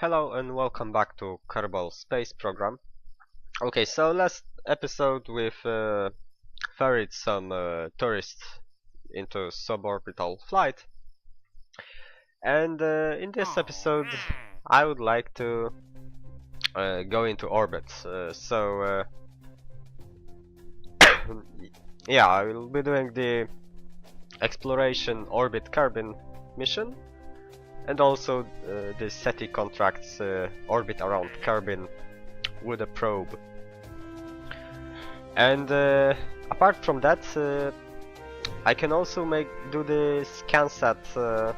Hello and welcome back to Kerbal Space Program. Okay, so last episode we've ferried some tourists into suborbital flight, and in this episode I would like to go into orbit. Yeah, I will be doing the exploration orbit carbon mission, and also the SETI contracts orbit around carbon with a probe. And apart from that, I can also do the ScanSat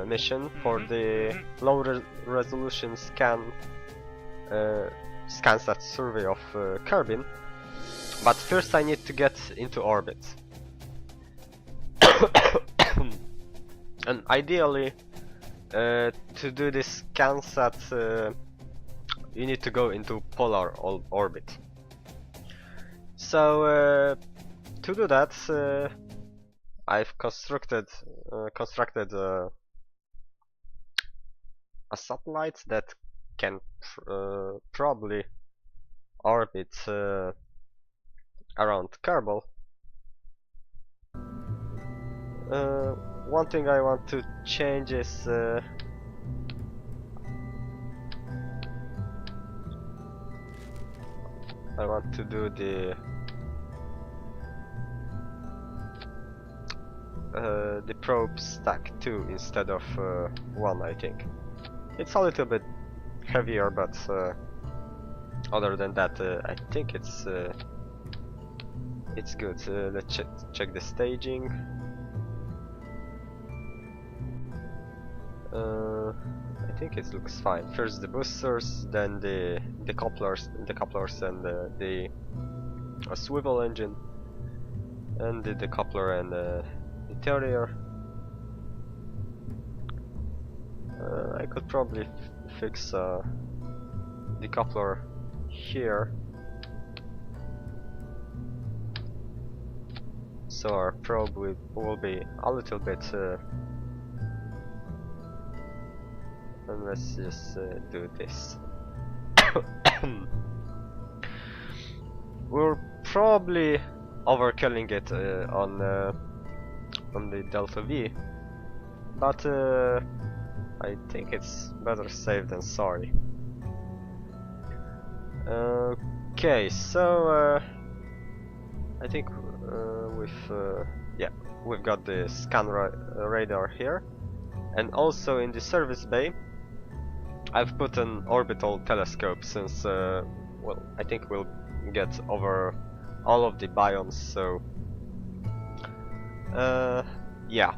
mission for the low resolution ScanSat survey of carbon. But first I need to get into orbit. And ideally, to do this ScanSat, you need to go into polar orbit. So to do that, I've constructed a satellite that can probably orbit around Kerbal. One thing I want to change is I want to do the probe stack 2 instead of 1, I think. It's a little bit heavier, but other than that, I think it's good. Let's check the staging. I think it looks fine. First the boosters, then the couplers, and the swivel engine, and the coupler and the interior. I could probably fix the coupler here, so our probe will be a little bit. And let's just do this. We're probably overkilling it on the Delta V, but I think it's better safe than sorry. Okay, so I think we've got the scan radar here, and also in the service bay I've put an orbital telescope, since well, I think we'll get over all of the biomes, so yeah,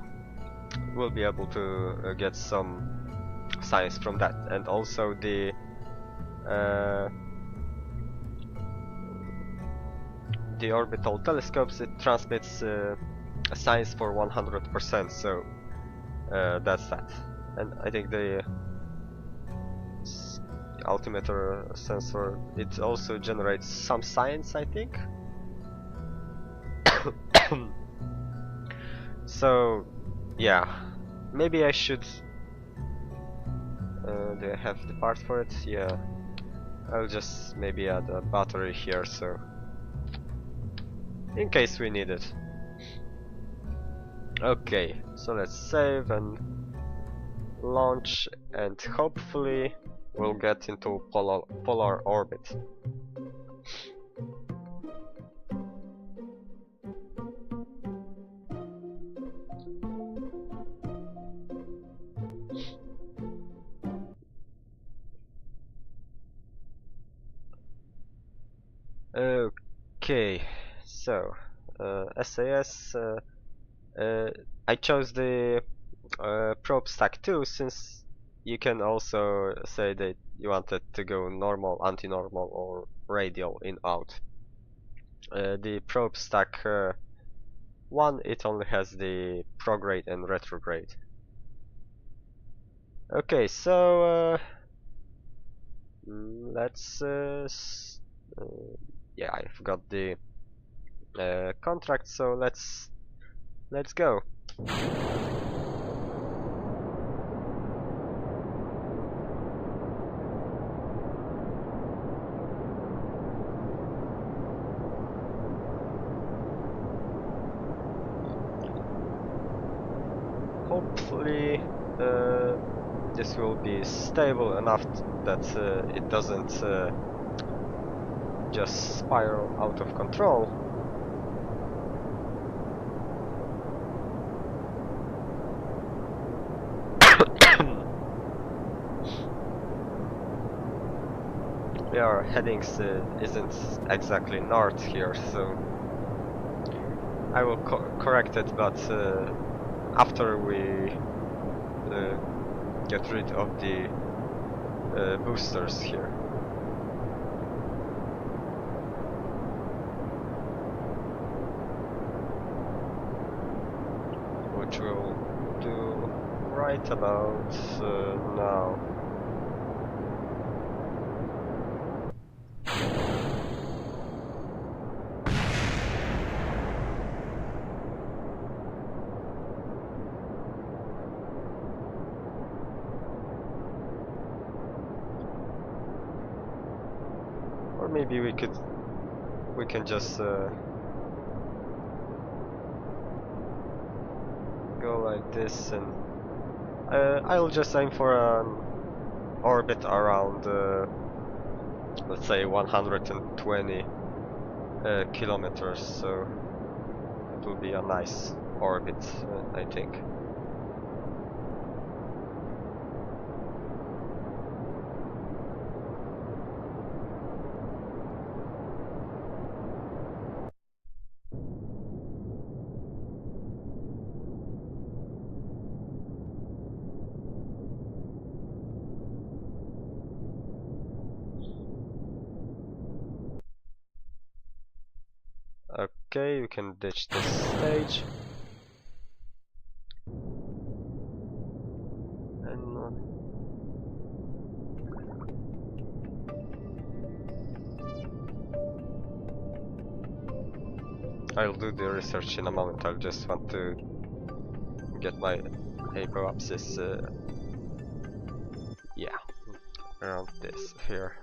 we'll be able to get some science from that. And also the orbital telescopes, it transmits science for 100%, so that's that. And I think the altimeter sensor, it also generates some science, I think. So yeah, maybe I should do I have the part for it? Yeah, I'll just maybe add a battery here, so in case we need it. Okay, so let's save and launch, and hopefully we'll get into polar orbit. Okay, so SAS, I chose the probe stack 2, since you can also say that you wanted to go normal, anti-normal, or radial in out. The probe stack 1, it only has the prograde and retrograde. Okay, so let's yeah, I've got the contract, so let's go. hopefully this will be stable enough that it doesn't just spiral out of control. Our headings isn't exactly north here, so I will correct it, but after we get rid of the boosters here. Which we'll do right about now. Or maybe we can just go like this, and I'll just aim for an orbit around let's say 120 kilometers, so it will be a nice orbit, I think. Okay, we can ditch this stage. And I'll do the research in a moment. I just want to get my apoapsis, yeah, around this here.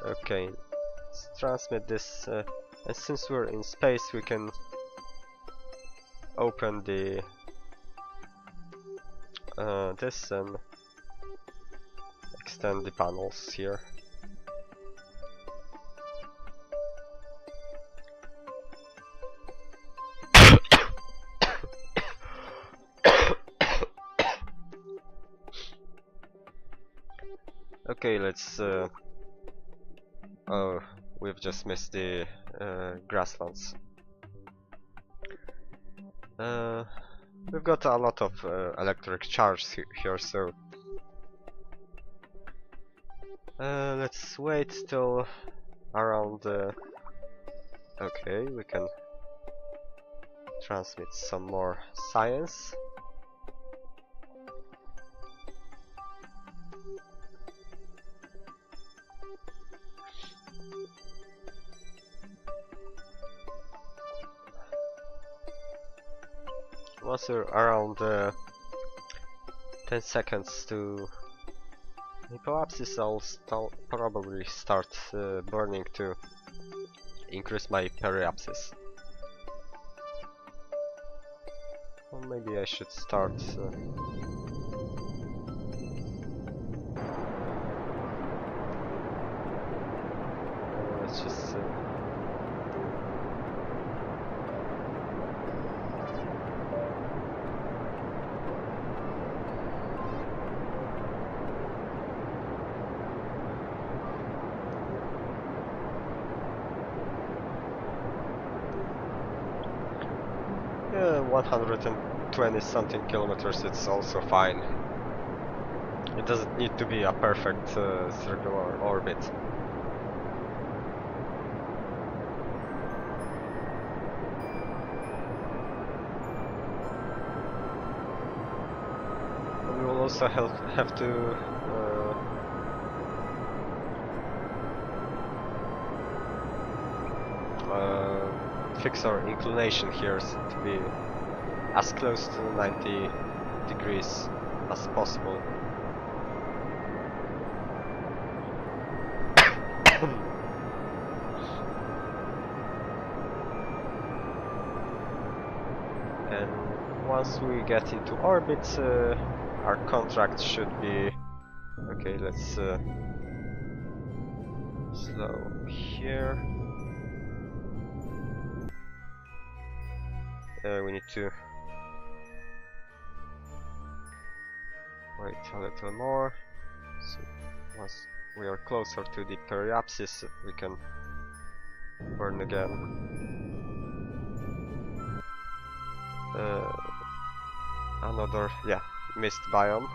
Okay, let's transmit this, and since we're in space, we can open the this and extend the panels here. Okay, let's oh, we've just missed the grasslands. We've got a lot of electric charge here, so let's wait till around okay, we can transmit some more science. Once we're around 10 seconds to hypoapsis, I'll probably start burning to increase my periapsis. Or maybe I should start let's just yeah, 120 something kilometers, it's also fine. It doesn't need to be a perfect circular orbit. We will also have to fix our inclination here to be as close to 90 degrees as possible. And once we get into orbit, our contract should be okay. Let's slow here. We need to wait a little more. So once we are closer to the periapsis, we can burn again. Another, yeah, mist biome.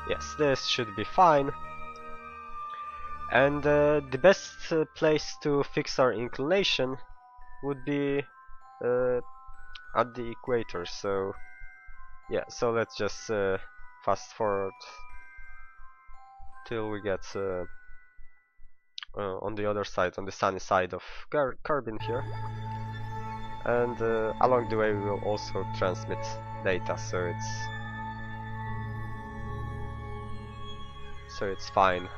Yes, this should be fine. And the best place to fix our inclination would be at the equator. So yeah, so let's just fast forward till we get on the other side, on the sunny side of Kerbin here. And along the way we will also transmit data, so it's fine.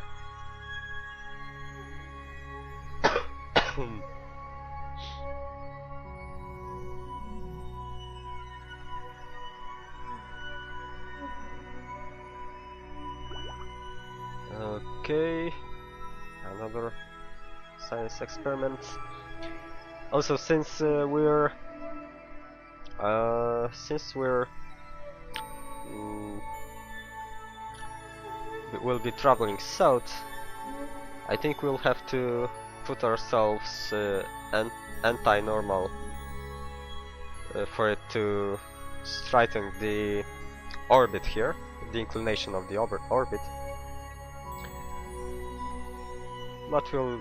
Okay, another science experiment. Also, since we'll be traveling south, I think we'll have to put ourselves anti-normal for it to straighten the orbit here, the inclination of the orbit. But we'll,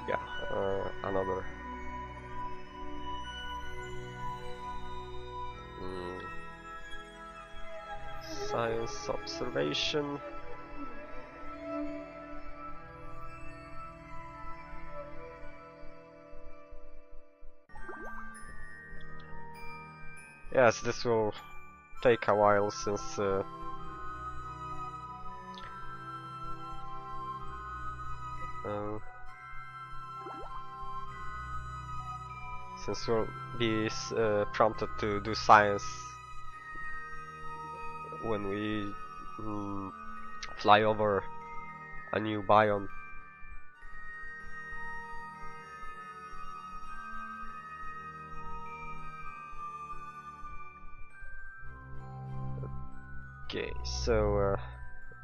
yeah, another science observation. Yes, this will take a while since we'll be prompted to do science when we fly over a new biome. Okay, so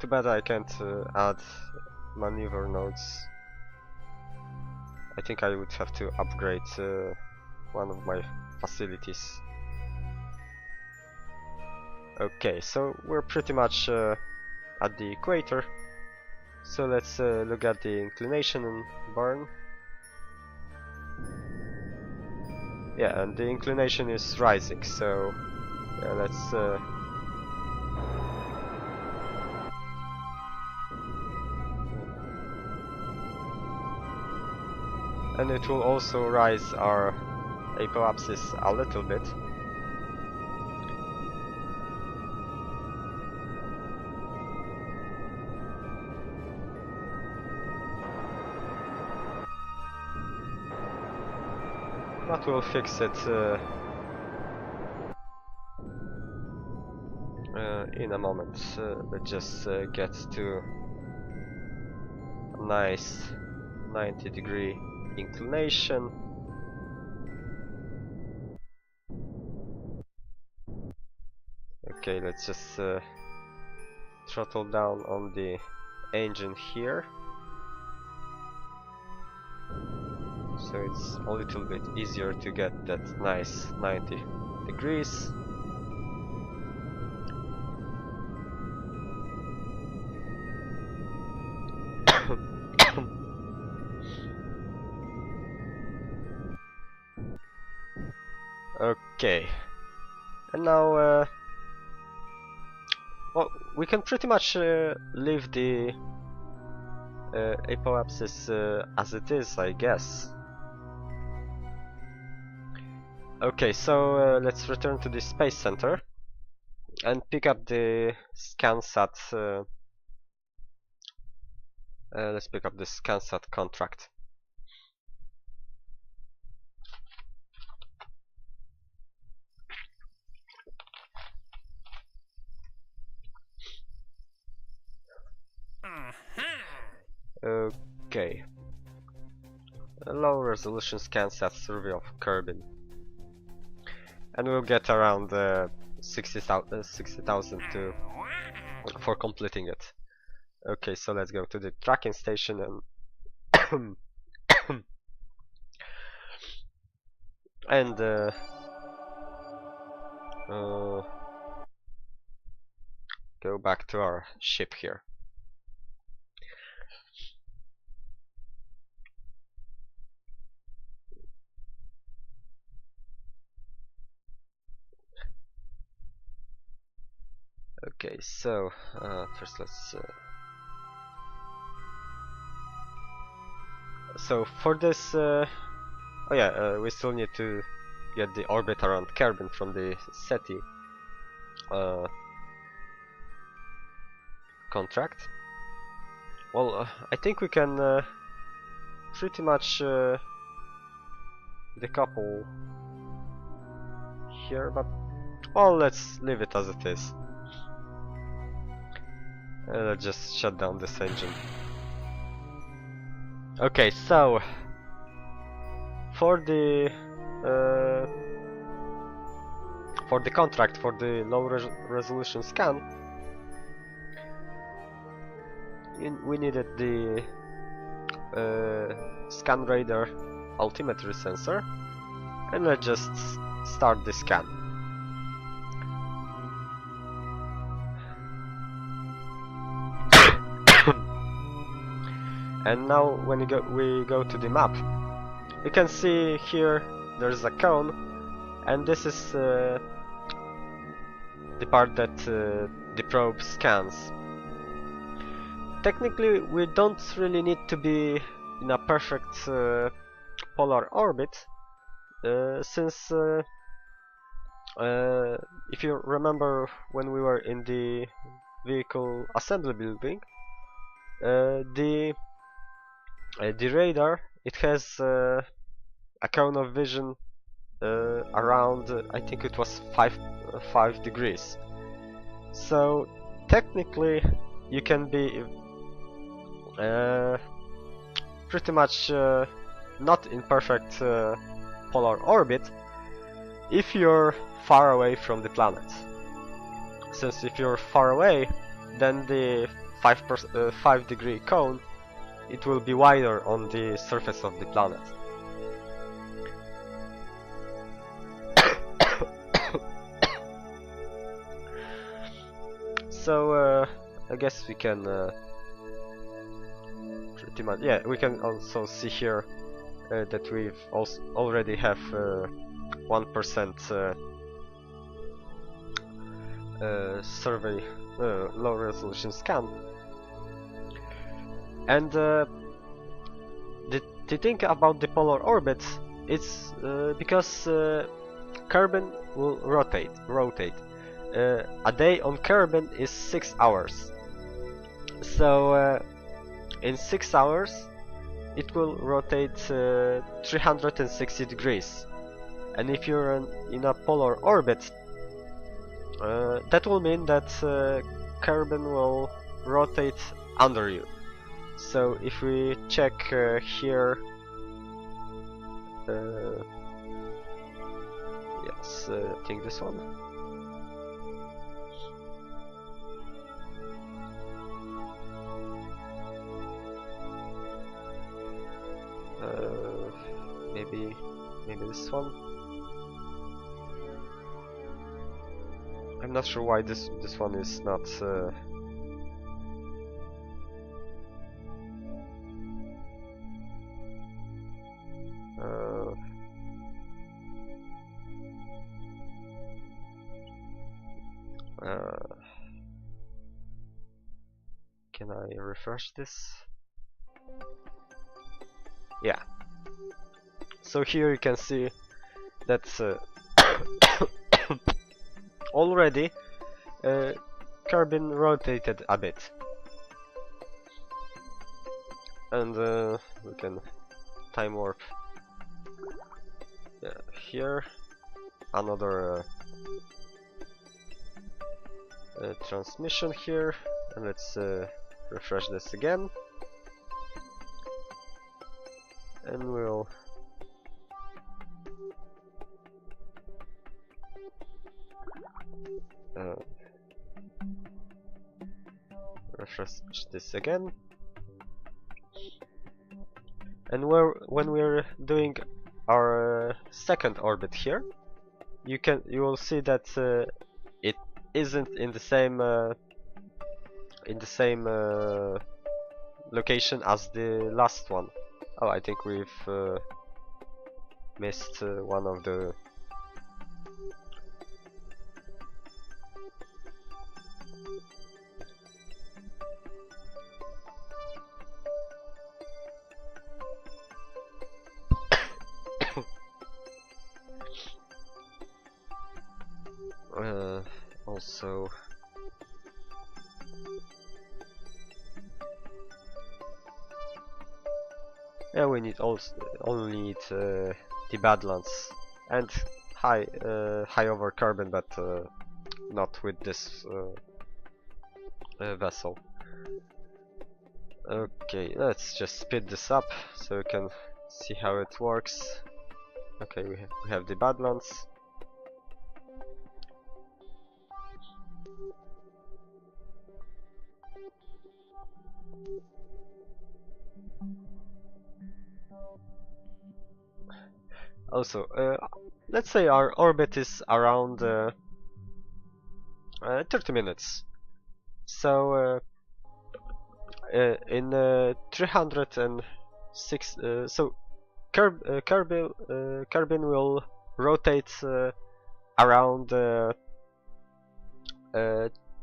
too bad I can't add maneuver nodes. I think I would have to upgrade one of my facilities. Okay, so we're pretty much at the equator. So let's look at the inclination and burn. Yeah, and the inclination is rising, so yeah, let's and it will also rise our apoapsis a little bit. But we'll fix it in a moment. Let's just get to a nice 90-degree inclination. Okay, let's just throttle down on the engine here, so it's a little bit easier to get that nice 90 degrees. Okay, and now well, we can pretty much leave the apoapsis as it is, I guess. Okay, so let's return to the Space Center and pick up the ScanSat. Let's pick up the ScanSat contract. Okay. A low resolution ScanSat survey of Kerbin. And we'll get around 60,000 for completing it. Okay, so let's go to the tracking station and and go back to our ship here. Okay, so first let's. So for this, oh yeah, we still need to get the orbit around Kerbin from the SETI contract. Well, I think we can pretty much decouple here, but well, let's leave it as it is. Let's just shut down this engine. Okay, so for the contract for the low resolution scan, we needed the scan radar altimetry sensor, and let's just start the scan. And now when we go to the map, you can see here there's a cone, and this is the part that the probe scans. Technically, we don't really need to be in a perfect polar orbit, since if you remember when we were in the vehicle assembly building, the radar, it has a cone of vision around, I think it was 5 degrees. So technically you can be pretty much not in perfect polar orbit if you're far away from the planet. Since if you're far away, then the 5 degree cone, it will be wider on the surface of the planet. So I guess we can pretty much, yeah, we can also see here that we've also already have 1% survey low resolution scan. And the thing about the polar orbit, it's because Kerbin will rotate. A day on Kerbin is 6 hours. So in 6 hours it will rotate 360 degrees. And if you're in a polar orbit, that will mean that Kerbin will rotate under you. So if we check here, yes, I think this one. Maybe this one. I'm not sure why this one is not. Can I refresh this? Yeah. So here you can see that Already Kerbin rotated a bit, and we can time warp here. Another transmission here, and let's refresh this again, and we'll refresh this again. And when we're doing our second orbit here, you will see that it isn't in the same location as the last one. Oh, I think we've missed one of the also yeah, we need only need the Badlands and high over carbon, but not with this vessel. Okay, let's just speed this up so we can see how it works. Okay, we have the Badlands. Also, let's say our orbit is around 30 minutes. So in 306, so Kerbin will rotate around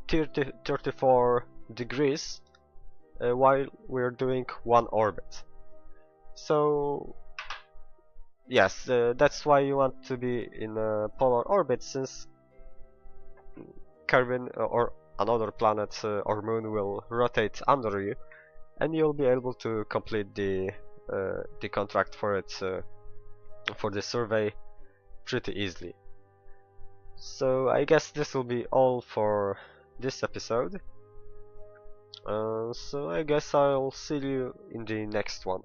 34 degrees while we're doing one orbit. So yes, that's why you want to be in a polar orbit, since Kerbin or another planet or moon will rotate under you, and you'll be able to complete the contract for it, for the survey, pretty easily. So I guess this will be all for this episode. So I guess I'll see you in the next one.